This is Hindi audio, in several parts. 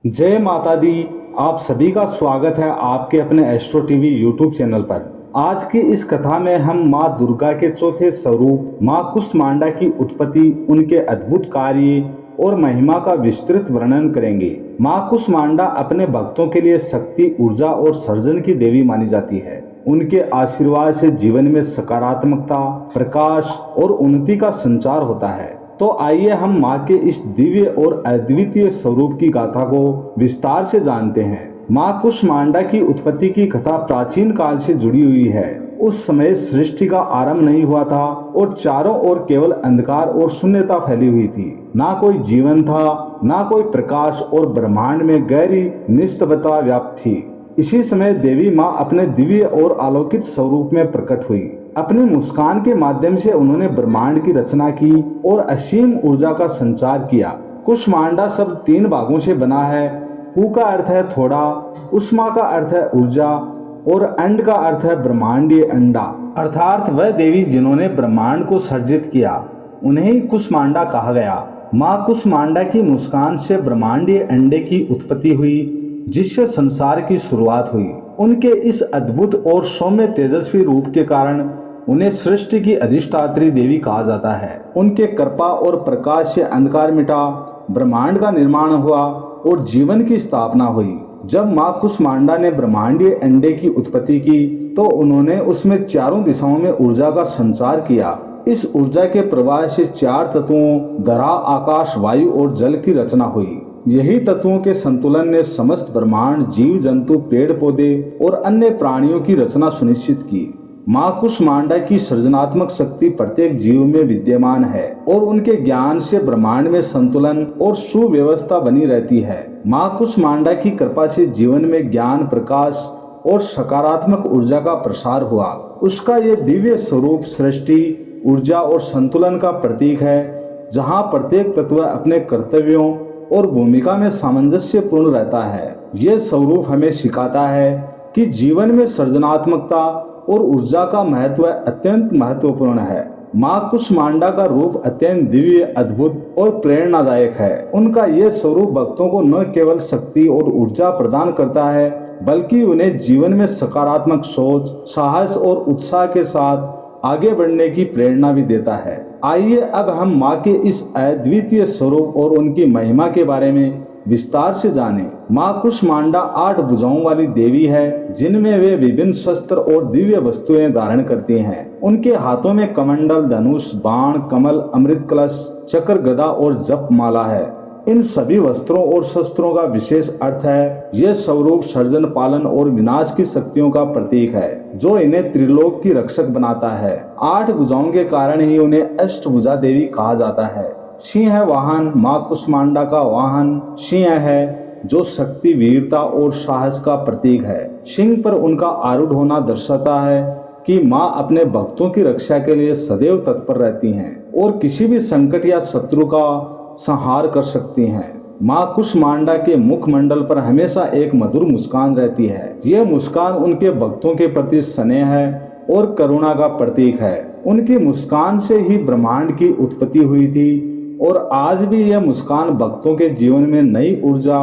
जय माता दी। आप सभी का स्वागत है आपके अपने एस्ट्रो टीवी यूट्यूब चैनल पर। आज की इस कथा में हम माँ दुर्गा के चौथे स्वरूप माँ कुष्मांडा की उत्पत्ति, उनके अद्भुत कार्य और महिमा का विस्तृत वर्णन करेंगे। माँ कुष्मांडा अपने भक्तों के लिए शक्ति, ऊर्जा और सर्जन की देवी मानी जाती है। उनके आशीर्वाद से जीवन में सकारात्मकता, प्रकाश और उन्नति का संचार होता है। तो आइए हम माँ के इस दिव्य और अद्वितीय स्वरूप की गाथा को विस्तार से जानते हैं। माँ कुष्मांडा की उत्पत्ति की कथा प्राचीन काल से जुड़ी हुई है। उस समय सृष्टि का आरंभ नहीं हुआ था और चारों ओर केवल अंधकार और शून्यता फैली हुई थी। ना कोई जीवन था, ना कोई प्रकाश, और ब्रह्मांड में गहरी निस्तब्धता व्याप्त थी। इसी समय देवी माँ अपने दिव्य और अलौकिक स्वरूप में प्रकट हुई। अपनी मुस्कान के माध्यम से उन्होंने ब्रह्मांड की रचना की और असीम ऊर्जा का संचार किया। कुष्मांडा शब्द 3 भागों से बना है। कु का अर्थ है थोड़ा, उष्मा का अर्थ है ऊर्जा और अंड का अर्थ है ब्रह्मांडीय अंडा, अर्थात वह देवी जिन्होंने ब्रह्मांड को सर्जित किया, उन्हें ही कुष्मांडा कहा गया। माँ कुष्मांडा की मुस्कान से ब्रह्मांडीय अंडे की उत्पत्ति हुई, जिससे संसार की शुरुआत हुई। उनके इस अद्भुत और सौम्य तेजस्वी रूप के कारण उन्हें सृष्टि की अधिष्ठात्री देवी कहा जाता है। उनके कृपा और प्रकाश से अंधकार मिटा, ब्रह्मांड का निर्माण हुआ और जीवन की स्थापना हुई। जब माँ कुष्मांडा ने ब्रह्मांडीय अंडे की उत्पत्ति की तो उन्होंने उसमें चारों दिशाओं में ऊर्जा का संचार किया। इस ऊर्जा के प्रवाह से 4 तत्वों धरा, आकाश, वायु और जल की रचना हुई। यही तत्वों के संतुलन ने समस्त ब्रह्मांड, जीव जंतु, पेड़ पौधे और अन्य प्राणियों की रचना सुनिश्चित की। माँ कुष्मांडा की सृजनात्मक शक्ति प्रत्येक जीव में विद्यमान है और उनके ज्ञान से ब्रह्मांड में संतुलन और सुव्यवस्था बनी रहती है। माँ कुष्मांडा की कृपा से जीवन में ज्ञान, प्रकाश और सकारात्मक ऊर्जा का प्रसार हुआ। उसका ये दिव्य स्वरूप सृष्टि, ऊर्जा और संतुलन का प्रतीक है, जहाँ प्रत्येक तत्व अपने कर्तव्यों और भूमिका में सामंजस्यपूर्ण रहता है। यह स्वरूप हमें सिखाता है कि जीवन में सृजनात्मकता और ऊर्जा का महत्व अत्यंत महत्वपूर्ण है। माँ कुष्मांडा का रूप अत्यंत दिव्य, अद्भुत और प्रेरणादायक है। उनका यह स्वरूप भक्तों को न केवल शक्ति और ऊर्जा प्रदान करता है, बल्कि उन्हें जीवन में सकारात्मक सोच, साहस और उत्साह के साथ आगे बढ़ने की प्रेरणा भी देता है। आइए अब हम माँ के इस अद्वितीय स्वरूप और उनकी महिमा के बारे में विस्तार से जानें। माँ कुष्मांडा 8 भुजाओं वाली देवी है, जिनमें वे विभिन्न शस्त्र और दिव्य वस्तुएं धारण करती हैं। उनके हाथों में कमंडल, धनुष, बाण, कमल, अमृत कलश, चक्र, गदा और जप माला है। इन सभी वस्त्रों और शस्त्रों का विशेष अर्थ है। यह स्वरूप सर्जन, पालन और विनाश की शक्तियों का प्रतीक है, जो इन्हें त्रिलोक की रक्षक बनाता है। 8 भुजाओं के कारण ही उन्हें अष्टभुजा देवी कहा जाता है। सिंह वाहन, माँ कुष्मांडा का वाहन सिंह है, जो शक्ति, वीरता और साहस का प्रतीक है। सिंह पर उनका आरूढ़ होना दर्शाता है कि माँ अपने भक्तों की रक्षा के लिए सदैव तत्पर रहती हैं और किसी भी संकट या शत्रु का संहार कर सकती हैं। माँ कुष्मांडा के मुखमंडल पर हमेशा एक मधुर मुस्कान रहती है। यह मुस्कान उनके भक्तों के प्रति स्नेह है और करुणा का प्रतीक है। उनकी मुस्कान से ही ब्रह्मांड की उत्पत्ति हुई थी और आज भी यह मुस्कान भक्तों के जीवन में नई ऊर्जा,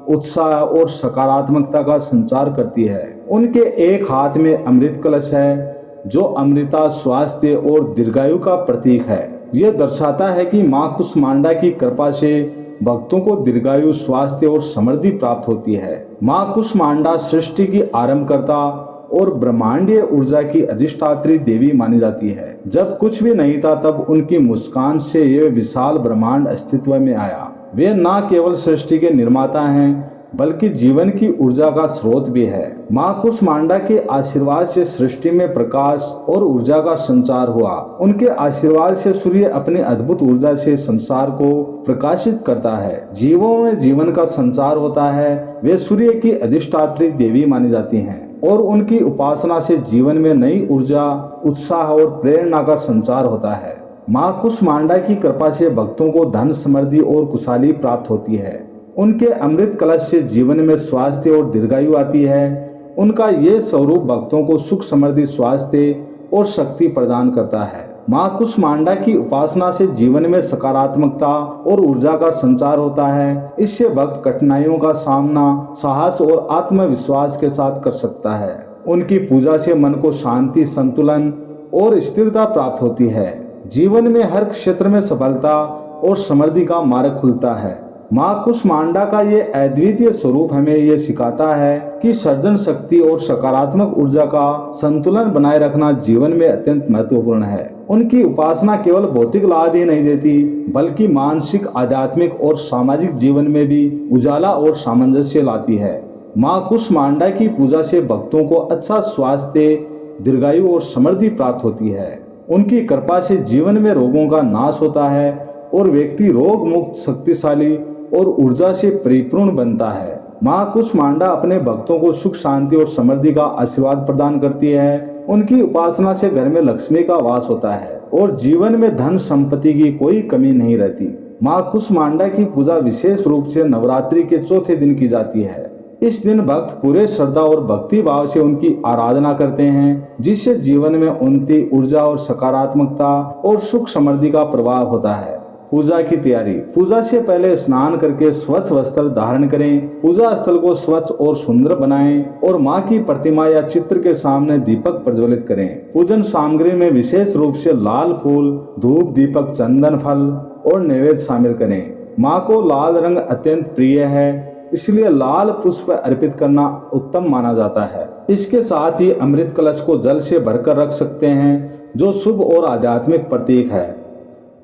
उत्साह और सकारात्मकता का संचार करती है। उनके एक हाथ में अमृत कलश है, जो अमृता, स्वास्थ्य और दीर्घायु का प्रतीक है। यह दर्शाता है कि माँ कुष्मांडा की कृपा से भक्तों को दीर्घायु, स्वास्थ्य और समृद्धि प्राप्त होती है। माँ कुष्मांडा सृष्टि की आरंभकर्ता और ब्रह्मांडीय ऊर्जा की अधिष्ठात्री देवी मानी जाती है। जब कुछ भी नहीं था, तब उनकी मुस्कान से यह विशाल ब्रह्मांड अस्तित्व में आया। वे न केवल सृष्टि के निर्माता हैं, बल्कि जीवन की ऊर्जा का स्रोत भी है। माँ कुष्मांडा के आशीर्वाद से सृष्टि में प्रकाश और ऊर्जा का संचार हुआ। उनके आशीर्वाद से सूर्य अपने अद्भुत ऊर्जा से संसार को प्रकाशित करता है। जीवों में जीवन का संचार होता है। वे सूर्य की अधिष्ठात्री देवी मानी जाती हैं और उनकी उपासना से जीवन में नई ऊर्जा, उत्साह और प्रेरणा का संचार होता है। माँ कुष्मांडा की कृपा से भक्तों को धन, समृद्धि और खुशहाली प्राप्त होती है। उनके अमृत कलश से जीवन में स्वास्थ्य और दीर्घायु आती है। उनका ये स्वरूप भक्तों को सुख, समृद्धि, स्वास्थ्य और शक्ति प्रदान करता है। माँ कुष्मांडा की उपासना से जीवन में सकारात्मकता और ऊर्जा का संचार होता है। इससे भक्त कठिनाइयों का सामना साहस और आत्मविश्वास के साथ कर सकता है। उनकी पूजा से मन को शांति, संतुलन और स्थिरता प्राप्त होती है। जीवन में हर क्षेत्र में सफलता और समृद्धि का मार्ग खुलता है। माँ कुष्मांडा का ये अद्वितीय स्वरूप हमें ये सिखाता है कि सृजन शक्ति और सकारात्मक ऊर्जा का संतुलन बनाए रखना जीवन में अत्यंत महत्वपूर्ण है। उनकी उपासना केवल भौतिक लाभ ही नहीं देती, बल्कि मानसिक, आध्यात्मिक और सामाजिक जीवन में भी उजाला और सामंजस्य लाती है। माँ कुष्मांडा की पूजा से भक्तों को अच्छा स्वास्थ्य, दीर्घायु और समृद्धि प्राप्त होती है। उनकी कृपा से जीवन में रोगों का नाश होता है और व्यक्ति रोग मुक्त, शक्तिशाली और ऊर्जा से परिपूर्ण बनता है। माँ कुष्मांडा अपने भक्तों को सुख, शांति और समृद्धि का आशीर्वाद प्रदान करती है। उनकी उपासना से घर में लक्ष्मी का वास होता है और जीवन में धन संपत्ति की कोई कमी नहीं रहती। माँ कुष्मांडा की पूजा विशेष रूप से नवरात्रि के चौथे दिन की जाती है। इस दिन भक्त पूरे श्रद्धा और भक्ति भाव से उनकी आराधना करते हैं, जिससे जीवन में उन्नति, ऊर्जा और सकारात्मकता और सुख समृद्धि का प्रभाव होता है। पूजा की तैयारी। पूजा से पहले स्नान करके स्वच्छ वस्त्र धारण करें। पूजा स्थल को स्वच्छ और सुंदर बनाएं और माँ की प्रतिमा या चित्र के सामने दीपक प्रज्वलित करें। पूजन सामग्री में विशेष रूप से लाल फूल, धूप, दीपक, चंदन, फल और नैवेद्य शामिल करें। माँ को लाल रंग अत्यंत प्रिय है, इसलिए लाल पुष्प अर्पित करना उत्तम माना जाता है। इसके साथ ही अमृत कलश को जल से भरकर रख सकते हैं, जो शुभ और आध्यात्मिक प्रतीक है।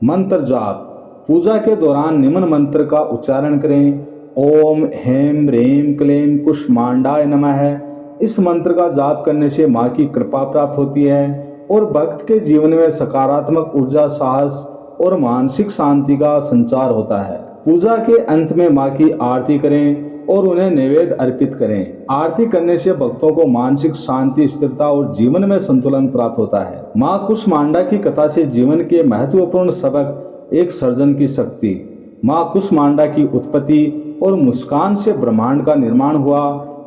मंत्र जाप। पूजा के दौरान निम्न मंत्र का उच्चारण करें। ओम हेम ह्रीम क्लीम कुष्मांडाय नमः। इस मंत्र का जाप करने से माँ की कृपा प्राप्त होती है और भक्त के जीवन में सकारात्मक ऊर्जा, साहस और मानसिक शांति का संचार होता है। पूजा के अंत में माँ की आरती करें और उन्हें नैवेद्य अर्पित करें। आरती करने से भक्तों को मानसिक शांति, स्थिरता और जीवन में संतुलन प्राप्त होता है। माँ कुष्मांडा की कथा से जीवन के महत्वपूर्ण सबक। एक सृजन की शक्ति। माँ कुष्मांडा की उत्पत्ति और मुस्कान से ब्रह्मांड का निर्माण हुआ।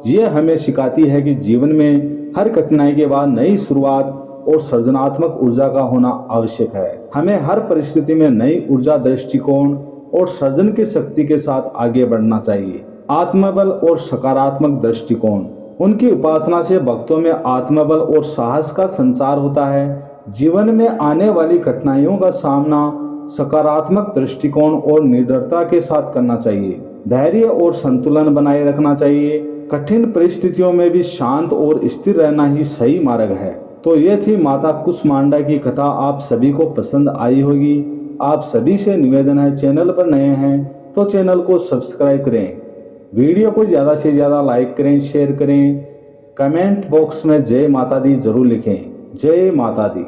ये हमें सिखाती है कि जीवन में हर कठिनाई के बाद नई शुरुआत और सृजनात्मक ऊर्जा का होना आवश्यक है। हमें हर परिस्थिति में नई ऊर्जा, दृष्टिकोण और सृजन की शक्ति के साथ आगे बढ़ना चाहिए। आत्मबल और सकारात्मक दृष्टिकोण। उनकी उपासना से भक्तों में आत्मबल और साहस का संचार होता है। जीवन में आने वाली कठिनाइयों का सामना सकारात्मक दृष्टिकोण और निडरता के साथ करना चाहिए। धैर्य और संतुलन बनाए रखना चाहिए। कठिन परिस्थितियों में भी शांत और स्थिर रहना ही सही मार्ग है। तो ये थी माता कुष्मांडा की कथा। आप सभी को पसंद आई होगी। आप सभी से निवेदन है, चैनल पर नए हैं तो चैनल को सब्सक्राइब करें। वीडियो को ज़्यादा से ज़्यादा लाइक करें, शेयर करें। कमेंट बॉक्स में जय माता दी जरूर लिखें। जय माता दी।